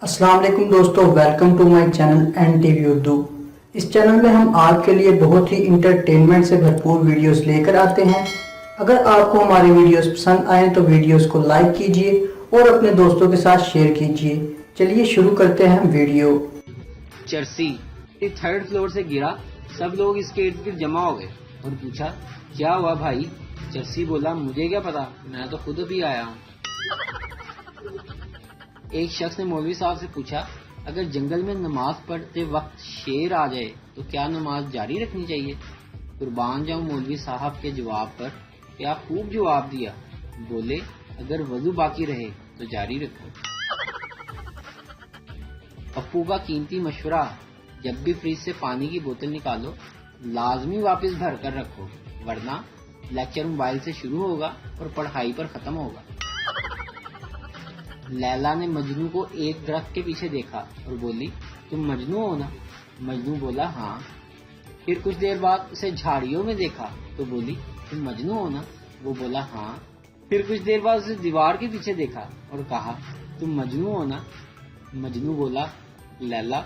السلام علیکم دوستو، welcome to my channel N T V Urdu. اس چینل میں ہم آپ کے لیے بہت ہی انٹرٹینمنٹ سے بھرپور ویڈیوز لے کر آتے ہیں۔ اگر آپ کو ہماری ویڈیوز پسند آئیں تو ویڈیوز کو لائک کیجئے اور اپنے دوستوں کے ساتھ شیئر کیجئے۔ چلیے شروع کرتے ہیں ویڈیو۔ چرسی تھرڈ فلور سے گرا، سب لوگ اس کے ارد گرد جمع ہو گئے اور پوچھا کیا ہوا بھائی؟ چرسی بولا مجھے کیا پتا، میں تو خود بھی آیا ہوں۔ ایک شخص نے مولوی صاحب سے پوچھا اگر جنگل میں نماز پڑھتے وقت شیر آ جائے تو کیا نماز جاری رکھنی چاہیے؟ قربان جاؤں مولوی صاحب کے جواب پر، کیا خوب جواب دیا۔ بولے اگر وضو باقی رہے تو جاری رکھو۔ ابو کا قیمتی مشورہ، جب بھی فریج سے پانی کی بوتل نکالو لازمی واپس بھر کر رکھو، ورنہ لیکچر موبائل سے شروع ہوگا اور پڑھائی پر ختم ہوگا۔ لیلا نے مجنو کو ایک درخت کے پیچھے دیکھا اور بولی تم مجنو ہو نا؟ مجنو بولا ہاں۔ پھر کچھ دیر بعد اسے جھاڑیوں میں دیکھا تو بولی تم مجنو ہو نا؟ وہ بولا ہاں۔ پھر کچھ دیر بعد اسے دیوار کے پیچھے دیکھا اور کہا تم مجنو ہو نا؟ مجنو بولا لیلا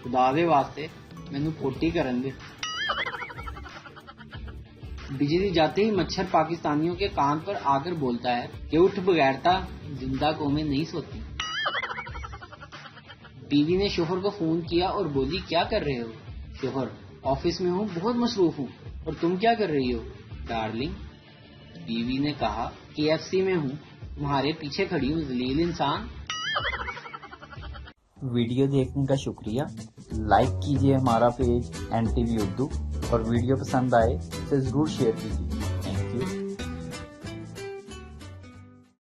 خدا دے واسطے مینو پوٹی کرن دے۔ بجلی جاتے ہی مچھر پاکستانیوں کے کان پر آ کر بولتا ہے کہ اٹھ بغیرتا، زندہ قومیں نہیں سوتی۔ بیوی نے شوہر کو فون کیا اور بولی کیا کر رہے ہو؟ شوہر آفس میں ہوں، بہت مصروف ہوں۔ اور تم کیا کر رہی ہو ڈارلنگ؟ بیوی نے کہا KFC میں ہوں، تمہارے پیچھے کھڑی ہوں ذلیل انسان۔ ویڈیو دیکھنے کا شکریہ۔ لائک کیجیے ہمارا پیج NTV اردو اور ویڈیو پسند آئے تو ضرور شیئر کیجیے۔